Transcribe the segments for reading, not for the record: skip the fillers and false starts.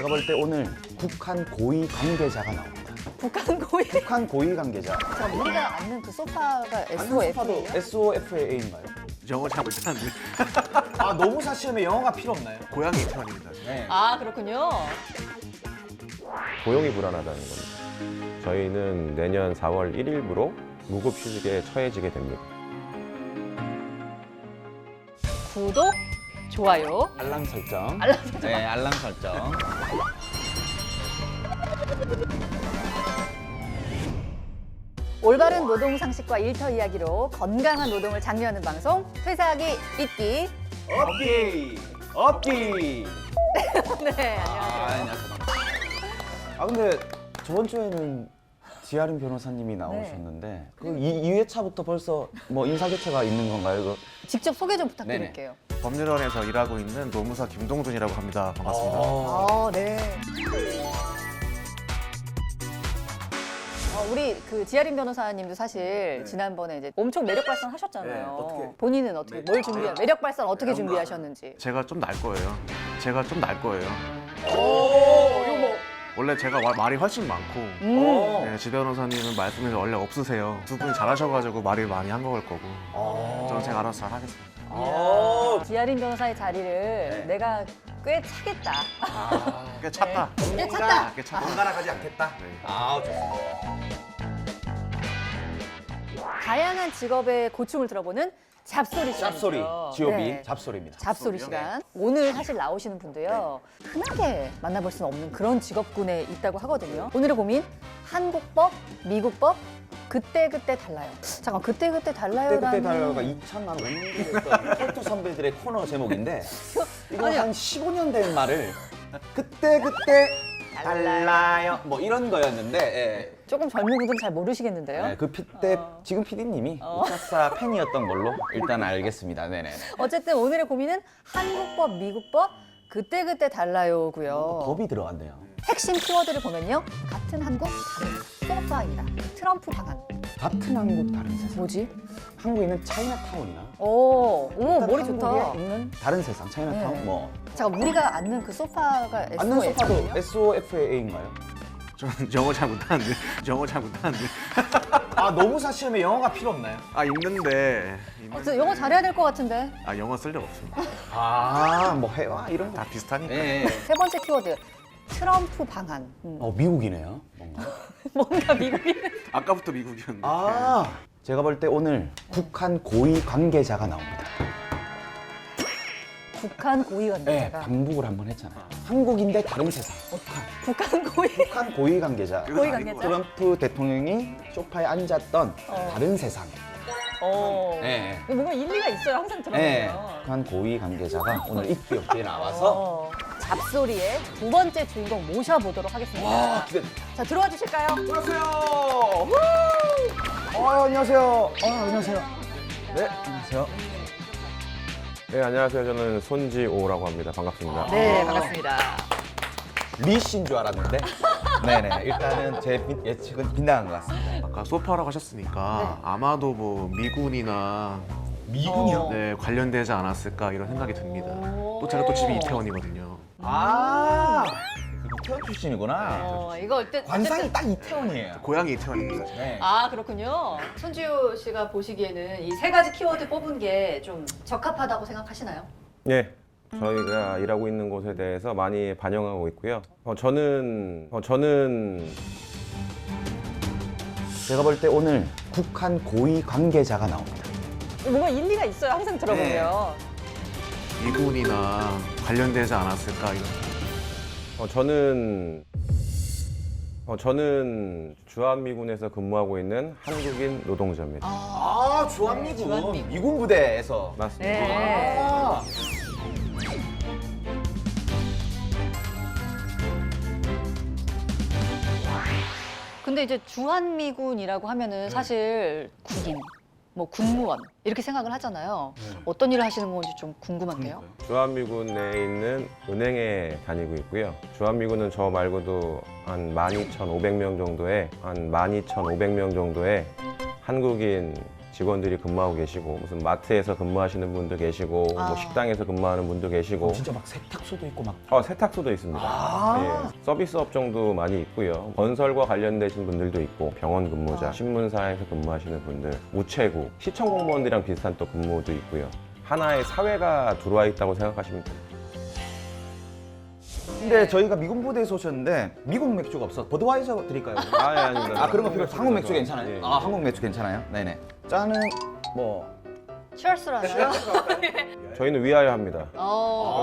제가 볼 때 오늘 북한 고위 관계자가 나옵니다. 북한 고위. 북한 고위 관계자. 자, 우리가 앉는 그 소파가 소파도 SOF예요? SOFA인가요? 영어 잘 못하는데 아, 노무사 시험에 영어가 필요 없나요? 고양이 편입니다. 네. 아, 그렇군요. 고용이 불안하다는 겁니다. 저희는 내년 4월 1일부로 무급휴직에 처해지게 됩니다. 구독, 좋아요. 알람 설정. 알람 설정. 네, 알람 설정. 올바른 노동 상식과 일터 이야기로 건강한 노동을 장려하는 방송 퇴사하기 잊기. 업기. 네, 아, 안녕하세요. 안녕하세요. 아, 근데 저번 주에는 지아린 변호사님이 나오셨는데 그 2회차부터 벌써 뭐 인사교체가 있는 건가요? 그? 직접 소개 좀 부탁드릴게요. 법률원에서 일하고 있는 노무사 김동준이라고 합니다. 반갑습니다. 아, 네. 우리 그 지아린 변호사님도 사실 지난번에 이제 엄청 매력 발산 하셨잖아요. 네, 어떻게? 본인은 어떻게 뭘 준비해? 매력 발산 어떻게 준비하셨는지. 제가 좀 날 거예요. 제가 좀 날 거예요. 오, 이거 뭐. 원래 제가 말이 훨씬 많고 네, 지 변호사님은 말씀이 원래 없으세요. 두 분이 잘하셔가지고 말을 많이 한 걸 거고 저는 제가 알아서 잘 하겠습니다. 지아린 변호사의 자리를 내가 꽤 차겠다. 꽤 찼다. 꽤 찼다. 꽤 찼다. 번갈아가지 않겠다. 네. 아, 좋습니다. 다양한 직업의 고충을 들어보는 잡소리 시간. 잡소리, GOB 잡소리입니다. 잡소리 시간. 오늘 사실 나오시는 분도요. 흔하게 만나볼 수는 없는 그런 직업군에 있다고 하거든요. 오늘의 고민, 한국법, 미국법, 그때그때 달라요. 잠깐, 그때그때 달라요라는. 그때 달러가 2000만 5년 됐던 컬투 선배들의 코너 제목인데 이거 아니요. 한 15년 된 말을 그때 달라요 뭐 이런 거였는데 예. 조금 젊은 분들은 잘 모르시겠는데요. 네, 그 그때 지금 PD님이 우차사 팬이었던 걸로 일단 알겠습니다. 네네. 어쨌든 오늘의 고민은 한국법, 미국법, 그때그때 달라요고요. 법이 들어갔네요. 핵심 키워드를 보면요. 같은 한국, 다른 소파입니다. 트럼프 방안. 같은 한국 다른 세상. 뭐지? 한국에 있는 차이나타운이나 오, 머리 한국에 좋다. 있는 다른 세상 차이나타운 네. 뭐 잠깐, 우리가 앉는 그 소파가 앉는 소파도 SOF예요? SOFA인가요? 저는 영어 잘 못하는데 아, 노무사 시험에 영어가 필요 없나요? 있는데 저 영어 잘해야 될 것 같은데. 영어 쓸 일 없습니다. 아, 뭐 해와 이런 거. 다 비슷하니까. 네. 세 번째 키워드. 트럼프 방안. 미국이네요. 뭔가. 뭔가 미국이. 아까부터 미국이었는데. 아, 제가 볼 때 오늘 북한 고위 관계자가 나옵니다. 북한 고위 네, 관계자가. 방북을 한번 했잖아요. 한국인데 다른 세상. 북한 고위. 북한 고위 관계자. 고위 관계자. 트럼프 대통령이 소파에 앉았던 다른 세상. 네. 이거 뭔가 일리가 있어요. 항상 네. 들어보면. 북한 고위 관계자가 오늘 입기 없기에 나와서 잡소리의 두 번째 주인공 모셔보도록 하겠습니다. 와, 기대. 자, 들어와 주실까요? 안녕하세요. 안녕하세요. 안녕하세요. 네, 안녕하세요. 네, 안녕하세요. 저는 손지오라고 합니다. 반갑습니다. 네, 반갑습니다. 리 씨인 줄 알았는데. 네네. 일단은 제 예측은 빗나간 것 같습니다. 아까 소파라고 하셨으니까 아마도 뭐 미군이나 미군이요? 네, 관련되지 않았을까 이런 생각이 듭니다. 또 제가 또 집이 이태원이거든요. 아, 이태원 출신이구나. 이거 어쨌든 관상이 딱 이태원이에요. 고향이 이태원입니다. 네. 아, 그렇군요. 손지우 씨가 보시기에는 이 세 가지 키워드 뽑은 게 좀 적합하다고 생각하시나요? 네, 저희가 일하고 있는 곳에 대해서 많이 반영하고 있고요. 저는 제가 볼 때 오늘 북한 고위 관계자가 나옵니다. 뭔가 일리가 있어요. 항상 들어보면. 미군이나 관련되지 않았을까 이런. 저는 주한미군에서 근무하고 있는 한국인 노동자입니다. 아, 주한미군. 주한미군. 미군 부대에서. 맞습니다. 네. 아. 근데 이제 주한미군이라고 하면은 사실 군인, 뭐 군무원 이렇게 생각을 하잖아요. 어떤 일을 하시는 건지 좀 궁금한데요. 주한미군 내에 있는 은행에 다니고 있고요. 주한미군은 저 말고도 한 12,500명 정도의 한국인 직원들이 근무하고 계시고 무슨 마트에서 근무하시는 분도 계시고 아. 뭐 식당에서 근무하는 분도 계시고 진짜 막 세탁소도 있고 막. 세탁소도 있습니다. 아. 예, 서비스 업종도 많이 있고요. 건설과 관련되신 분들도 있고 병원 근무자, 신문사에서 근무하시는 분들, 우체국, 시청 공무원들이랑 비슷한 또 근무도 있고요. 하나의 사회가 들어와 있다고 생각하시면 됩니다. 근데 저희가 미군 부대에서 오셨는데 미국 맥주가 없어. 버드와이저 드릴까요? 아닙니다. 아 그런 거 필요 없어. 한국 맥주 괜찮아요? 예, 예. 아 한국 맥주 괜찮아요? 네네. 짠은 뭐 치얼스라나요? 저희는 위하여 합니다.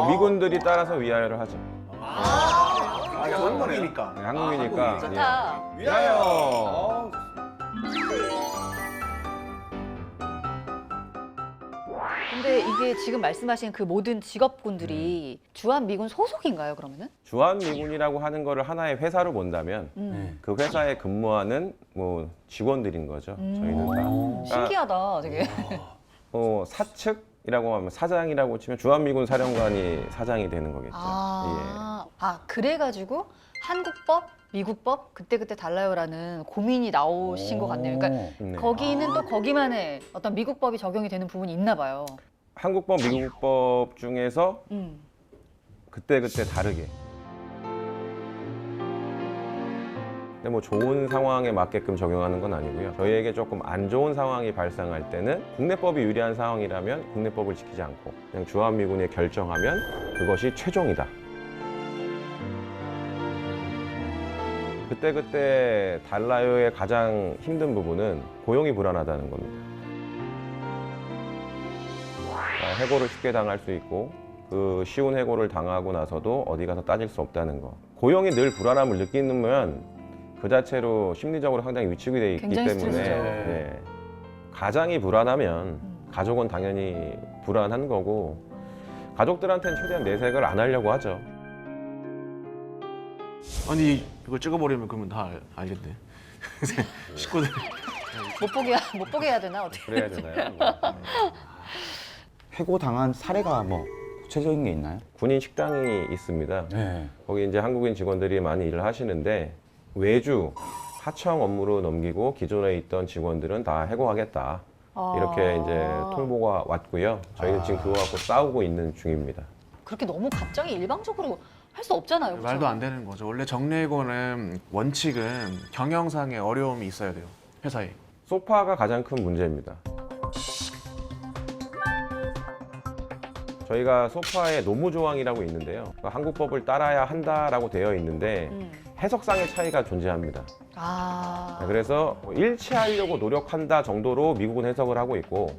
미군들이 따라서 위하여를 하죠. 한국이니까. 네, 한국이니까. 좋다. 위하여. 근데 이게 지금 말씀하신 그 모든 직업군들이 주한미군 소속인가요, 그러면은? 주한미군이라고 하는 거를 하나의 회사로 본다면 그 회사에 근무하는 뭐 직원들인 거죠. 저희는 다. 그러니까 신기하다, 되게. 사측이라고 하면 사장이라고 치면 주한미군 사령관이 사장이 되는 거겠죠. 그래가지고 한국법, 미국법 그때그때 달라요라는 고민이 나오신 것 같네요. 그러니까 네. 거기는 또 거기만의 어떤 미국법이 적용이 되는 부분이 있나 봐요. 한국법, 미국법 중에서 그때그때 다르게. 근데 뭐 좋은 상황에 맞게끔 적용하는 건 아니고요. 저희에게 조금 안 좋은 상황이 발생할 때는 국내법이 유리한 상황이라면 국내법을 지키지 않고 그냥 주한미군이 결정하면 그것이 최종이다. 그때그때 달라요의 가장 힘든 부분은 고용이 불안하다는 겁니다. 해고를 쉽게 당할 수 있고 그 쉬운 해고를 당하고 나서도 어디 가서 따질 수 없다는 거. 고용이 늘 불안함을 느끼면 그 자체로 심리적으로 상당히 위축이 돼 있기 굉장히 때문에 스트레스죠. 가장이 불안하면 가족은 당연히 불안한 거고 가족들한테는 최대한 내색을 안 하려고 하죠. 아니 이걸 찍어버리면 그러면 다 알겠네. 식구들. 못 보게 해야 되나 어떻게? 그래야 되나요? 해고 당한 사례가 뭐 구체적인 게 있나요? 군인 식당이 있습니다. 네. 거기 이제 한국인 직원들이 많이 일을 하시는데 외주 하청 업무로 넘기고 기존에 있던 직원들은 다 해고하겠다. 이렇게 이제 통보가 왔고요. 저희는 지금 그거 갖고 싸우고 있는 중입니다. 그렇게 너무 갑자기 일방적으로 할 수 없잖아요. 그렇죠? 말도 안 되는 거죠. 원래 정례해고는 원칙은 경영상의 어려움이 있어야 돼요. 회사에. 소파가 가장 큰 문제입니다. 저희가 소파에 노무조항이라고 있는데요. 한국법을 따라야 한다라고 되어 있는데 해석상의 차이가 존재합니다. 그래서 일치하려고 노력한다 정도로 미국은 해석을 하고 있고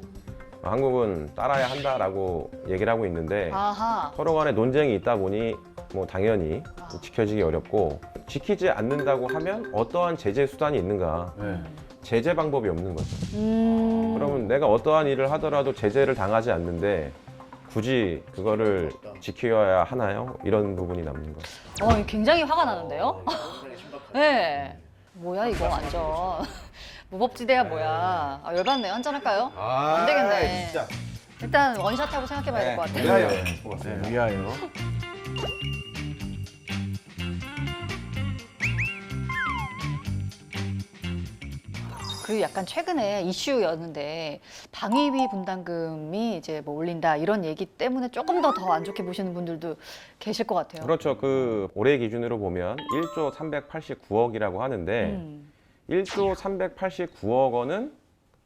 한국은 따라야 한다라고 얘기를 하고 있는데 서로 간에 논쟁이 있다 보니 뭐 당연히 지켜지기 어렵고 지키지 않는다고 하면 어떠한 제재 수단이 있는가? 제재 방법이 없는 거죠. 그러면 내가 어떠한 일을 하더라도 제재를 당하지 않는데 굳이 그거를 지켜야 하나요? 이런 부분이 남는 거죠. 굉장히 화가 나는데요? 네. 뭐야 이거 완전 무법지대야 뭐야. 열받네. 한잔할까요? 안 되겠네. 진짜. 일단 원샷하고 생각해봐야 될 것 같아요. 위하여. 네, 위하여. 그리고 약간 최근에 이슈였는데 방위비 분담금이 이제 뭐 올린다 이런 얘기 때문에 조금 더 안 좋게 보시는 분들도 계실 것 같아요. 그렇죠. 그 올해 기준으로 보면 1조 389억이라고 하는데 1조 389억 원은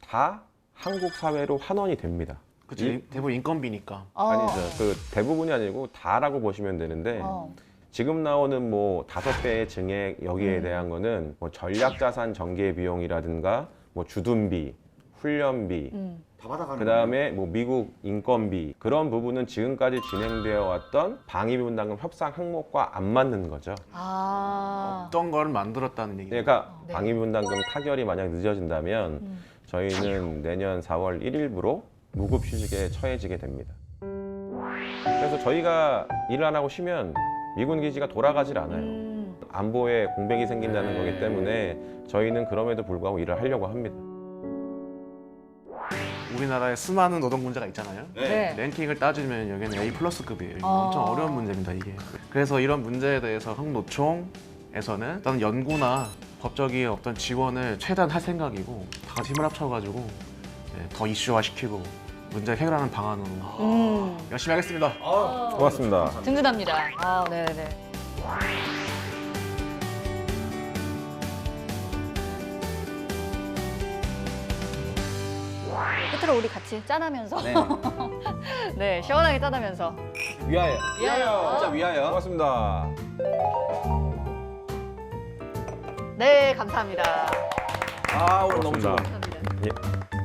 다 한국 사회로 환원이 됩니다. 그치, 대부분 인건비니까. 아니죠. 그 대부분이 아니고 다라고 보시면 되는데 지금 나오는 뭐 5배의 증액 여기에 대한 거는 뭐 전략자산 전개 비용이라든가 뭐 주둔비, 훈련비, 다 받아가는 그다음에 뭐 미국 인건비 그런 부분은 지금까지 진행되어 왔던 방위비 분담금 협상 항목과 안 맞는 거죠. 어떤 걸 만들었다는 얘기예요. 그러니까 네. 방위비 분담금 타결이 만약 늦어진다면 저희는 내년 4월 1일부로 무급휴직에 처해지게 됩니다. 그래서 저희가 일을 안 하고 쉬면 미군 기지가 돌아가질 않아요. 안보에 공백이 생긴다는 거기 때문에 저희는 그럼에도 불구하고 일을 하려고 합니다. 우리나라에 수많은 노동 문제가 있잖아요. 네. 랭킹을 따지면 여기는 A+급이에요. 엄청 어려운 문제입니다, 이게. 그래서 이런 문제에 대해서 한국노총에서는 일단 연구나 법적인 어떤 지원을 최대한 할 생각이고 다 같이 힘을 합쳐가지고 더 이슈화 시키고 문제 해결하는 방안으로 열심히 하겠습니다. 고맙습니다. 든든합니다. 아, 네네. 끝으로 우리 같이 짠하면서 네. 네, 시원하게 짠하면서 위하여. 위하여. 진짜 위하여. 고맙습니다. 네, 감사합니다. 아, 오늘 너무 좋아. 고맙습니다. 감사합니다. 예.